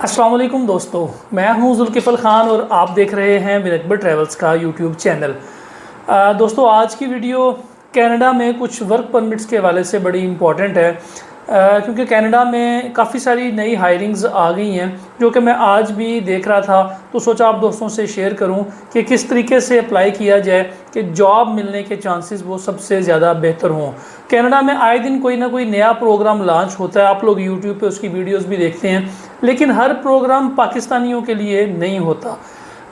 अस्सलाम वालेकुम दोस्तों, मैं हूं जुल्किफ़ल ख़ान और आप देख रहे हैं मिरकबर ट्रैवल्स का यूट्यूब चैनल। दोस्तों, आज की वीडियो कनाडा में कुछ वर्क परमिट्स के हवाले से बड़ी इम्पॉर्टेंट है, क्योंकि कनाडा में काफ़ी सारी नई हायरिंग्स आ गई हैं जो कि मैं आज भी देख रहा था, तो सोचा आप दोस्तों से शेयर करूं कि किस तरीके से अप्लाई किया जाए कि जॉब मिलने के चांसेस वो सबसे ज़्यादा बेहतर हों। कनाडा में आए दिन कोई ना कोई नया प्रोग्राम लॉन्च होता है, आप लोग यूट्यूब पे उसकी वीडियोस भी देखते हैं, लेकिन हर प्रोग्राम पाकिस्तानियों के लिए नहीं होता।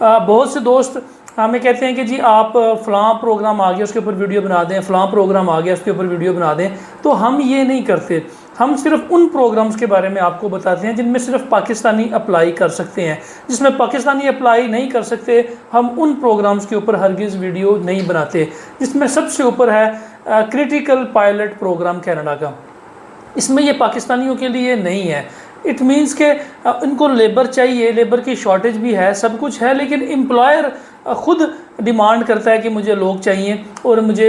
बहुत से दोस्त हमें कहते हैं कि जी आप फ़लाँ प्रोग्राम आ गया उसके ऊपर वीडियो बना दें, फ़लाँ प्रोग्राम आ गया उसके ऊपर वीडियो बना दें। तो हम ये नहीं करते, हम सिर्फ उन प्रोग्राम्स के बारे में आपको बताते हैं जिनमें सिर्फ पाकिस्तानी अप्लाई कर सकते हैं। जिसमें पाकिस्तानी अप्लाई नहीं कर सकते, हम उन प्रोग्राम्स के ऊपर हरगिज़ वीडियो नहीं बनाते। जिसमें सबसे ऊपर है क्रिटिकल पायलट प्रोग्राम कनाडा का। इसमें ये पाकिस्तानियों के लिए नहीं है। इट मीन्स के इनको लेबर चाहिए, लेबर की शॉर्टेज भी है, सब कुछ है, लेकिन एम्प्लॉयर ख़ुद डिमांड करता है कि मुझे लोग चाहिए और मुझे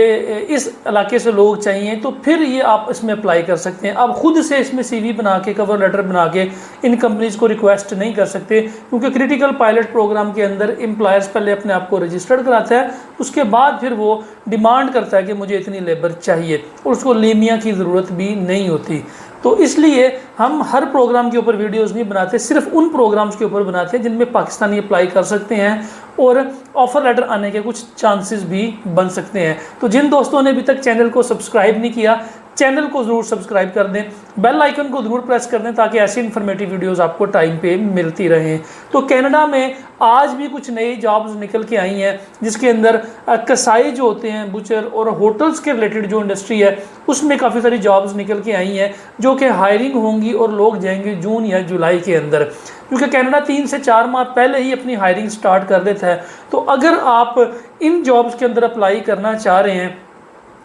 इस इलाके से लोग चाहिए, तो फिर ये आप इसमें अप्लाई कर सकते हैं। आप ख़ुद से इसमें सीवी बना के, कवर लेटर बना के इन कंपनीज़ को रिक्वेस्ट नहीं कर सकते, क्योंकि क्रिटिकल पायलट प्रोग्राम के अंदर एम्प्लॉयर्स पहले अपने आप को रजिस्टर्ड कराता है, उसके बाद फिर वो डिमांड करता है कि मुझे इतनी लेबर चाहिए, और उसको लीमिया की ज़रूरत भी नहीं होती। तो इसलिए हम हर प्रोग्राम के ऊपर वीडियोस नहीं बनाते, सिर्फ उन प्रोग्राम्स के ऊपर बनाते हैं जिनमें पाकिस्तानी अप्लाई कर सकते हैं और ऑफ़र लेटर आने के कुछ चांसेस भी बन सकते हैं। तो जिन दोस्तों ने अभी तक चैनल को सब्सक्राइब नहीं किया, चैनल को ज़रूर सब्सक्राइब कर दें, बेल आइकन को ज़रूर प्रेस कर दें, ताकि ऐसी इन्फॉर्मेटिव वीडियोस आपको टाइम पे मिलती रहें। तो कनाडा में आज भी कुछ नई जॉब्स निकल के आई हैं, जिसके अंदर कसाई जो होते हैं, बुचर और होटल्स के रिलेटेड जो इंडस्ट्री है, उसमें काफ़ी सारी जॉब्स निकल के आई हैं जो कि हायरिंग होंगी और लोग जाएंगे जून या जुलाई के अंदर, क्योंकि कनाडा 3 से 4 माह पहले ही अपनी हायरिंग स्टार्ट कर देता है। तो अगर आप इन जॉब्स के अंदर अप्लाई करना चाह रहे हैं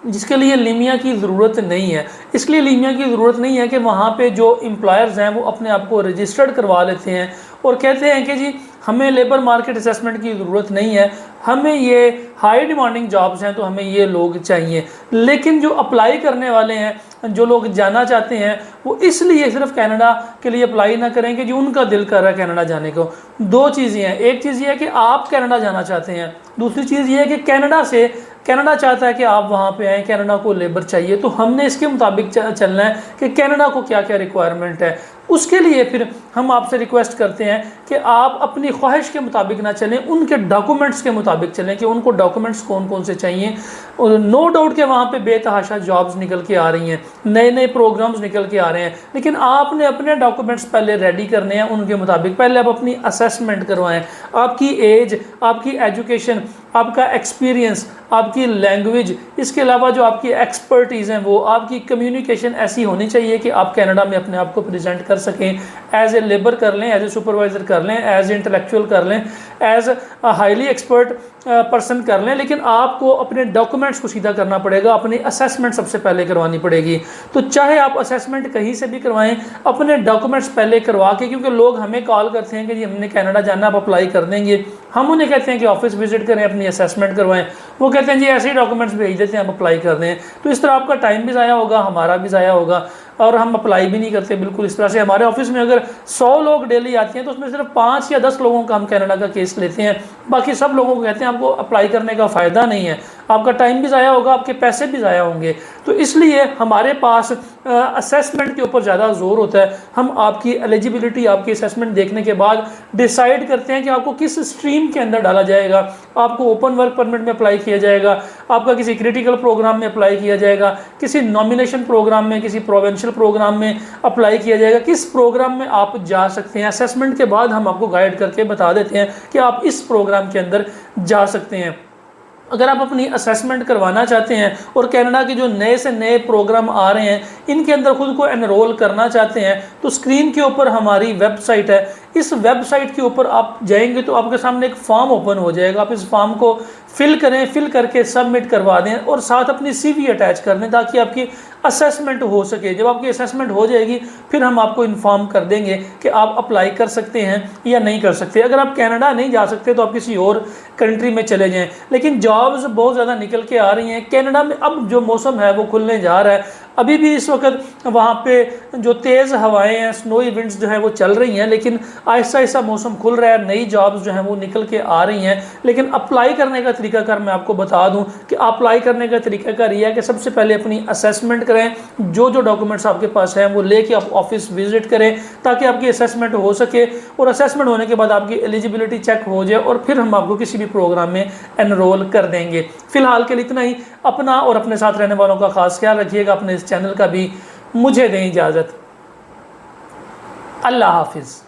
जिसके लिए लीमिया की ज़रूरत नहीं है, इसलिए लीमिया की ज़रूरत नहीं है कि वहाँ पे जो एम्प्लॉयर्स हैं वो अपने आप को रजिस्टर्ड करवा लेते हैं और कहते हैं कि जी हमें लेबर मार्केट असेसमेंट की ज़रूरत नहीं है, हमें ये हाई डिमांडिंग जॉब्स हैं तो हमें ये लोग चाहिए। लेकिन जो अप्लाई करने वाले हैं, जो लोग जाना चाहते हैं, वो इसलिए सिर्फ कनाडा के लिए अप्लाई ना करें कि जो उनका दिल कर रहा है कनाडा जाने को। दो चीज़ें हैं, एक चीज़ ये है कि आप कनाडा जाना चाहते हैं, दूसरी चीज़ ये है कि कनाडा चाहता है कि आप वहाँ पे आएँ, कनाडा को लेबर चाहिए, तो हमने इसके मुताबिक चलना है कि कनाडा को क्या क्या रिक्वायरमेंट है। उसके लिए फिर हम आपसे रिक्वेस्ट करते हैं कि आप अपनी ख्वाहिश के मुताबिक ना चलें, उनके डॉक्यूमेंट्स के मुताबिक चलें कि उनको डॉक्यूमेंट्स कौन कौन से चाहिए। और नो डाउट कि वहाँ पे बेतहाशा जॉब्स निकल के आ रही हैं, नए नए प्रोग्राम्स निकल के आ रहे हैं, लेकिन आपने अपने डॉक्यूमेंट्स पहले रेडी करने हैं उनके मुताबिक। पहले आप अपनी असेसमेंट करवाएं, आपकी एज, आपकी एजुकेशन, आपका एक्सपीरियंस, आपकी लैंग्वेज, इसके अलावा जो आपकी एक्सपर्टीज़ हैं, वो आपकी कम्युनिकेशन ऐसी होनी चाहिए कि आप कनाडा में अपने आप को प्रेजेंट कर सकें। एज ए लेबर कर लें, एज ए सुपरवाइज़र कर लें, एज ए इंटेलेक्चुअल कर लें, as a highly expert person कर लें, लेकिन आपको अपने डॉक्यूमेंट्स को सीधा करना पड़ेगा, अपनी असेसमेंट सबसे पहले करवानी पड़ेगी। तो चाहे आप असेसमेंट कहीं से भी करवाएं, अपने डॉक्यूमेंट्स पहले करवा के, क्योंकि लोग हमें कॉल करते हैं कि जी हमने कनाडा जाना, आप अप्लाई कर देंगे। हम उन्हें कहते हैं कि ऑफिस विजिट करें, अपनी असेसमेंट करवाएं, वो कहते हैं जी ऐसे ही डॉक्यूमेंट्स भेज देते हैं, आप अप्लाई कर दें। तो इस तरह आपका टाइम भी ज़ाया होगा, हमारा भी ज़ाया होगा, और हम अप्लाई भी नहीं करते बिल्कुल इस तरह से। हमारे ऑफिस में अगर 100 लोग डेली आते हैं तो उसमें सिर्फ 5 या 10 लोगों का हम कनाडा का केस लेते हैं, बाकी सब लोगों को कहते हैं आपको अप्लाई करने का फ़ायदा नहीं है, आपका टाइम भी ज़ाया होगा, आपके पैसे भी ज़ाया होंगे। तो इसलिए हमारे पास असेसमेंट के ऊपर ज़्यादा जोर होता है। हम आपकी एलिजिबिलिटी, आपकी असेसमेंट देखने के बाद डिसाइड करते हैं कि आपको किस स्ट्रीम के अंदर डाला जाएगा। आपको ओपन वर्क परमिट में अप्लाई किया जाएगा, आपका किसी क्रिटिकल प्रोग्राम में अप्लाई किया जाएगा, किसी नॉमिनेशन प्रोग्राम में, किसी प्रोविंशियल प्रोग्राम में अप्लाई किया जाएगा, किस प्रोग्राम में आप जा सकते हैं। असेसमेंट के बाद हम आपको गाइड करके बता देते हैं कि आप इस प्रोग्राम के अंदर जा सकते हैं। अगर आप अपनी असेसमेंट करवाना चाहते हैं और कनाडा के जो नए से नए प्रोग्राम आ रहे हैं इनके अंदर खुद को एनरोल करना चाहते हैं, तो स्क्रीन के ऊपर हमारी वेबसाइट है, इस वेबसाइट के ऊपर आप जाएंगे तो आपके सामने एक फॉर्म ओपन हो जाएगा। आप इस फॉर्म को फिल करें, फिल करके सबमिट करवा दें और साथ अपनी सीवी अटैच कर दें ताकि आपकी असेसमेंट हो सके। जब आपकी असेसमेंट हो जाएगी फिर हम आपको इन्फॉर्म कर देंगे कि आप अप्लाई कर सकते हैं या नहीं कर सकते। अगर आप कनाडा नहीं जा सकते तो आप किसी और कंट्री में चले जाएं। लेकिन जॉब्स बहुत ज़्यादा निकल के आ रही हैं कनाडा में। अब जो मौसम है वो खुलने जा रहा है। अभी भी इस वक्त वहाँ पे जो तेज़ हवाएं हैं, स्नोई विंड्स जो है वो चल रही हैं, लेकिन आहिस्ता आहिस्ता मौसम खुल रहा है, नई जॉब्स जो हैं वो निकल के आ रही हैं। लेकिन अप्लाई करने का तरीकाकार मैं आपको बता दूं कि अप्लाई करने का तरीकाकार ये है कि सबसे पहले अपनी असेसमेंट करें। जो जो डॉक्यूमेंट्स आपके पास हैं वो लेके आप ऑफिस विजिट करें ताकि आपकी असेसमेंट हो सके, और असेसमेंट होने के बाद आपकी एलिजिबिलिटी चेक हो जाए और फिर हम आपको किसी भी प्रोग्राम में एनरोल कर देंगे। फिलहाल के लिए इतना ही। अपना और अपने साथ रहने वालों का खास ख्याल रखिएगा, अपने इस चैनल का भी। मुझे दें इजाज़त। अल्लाह हाफिज़।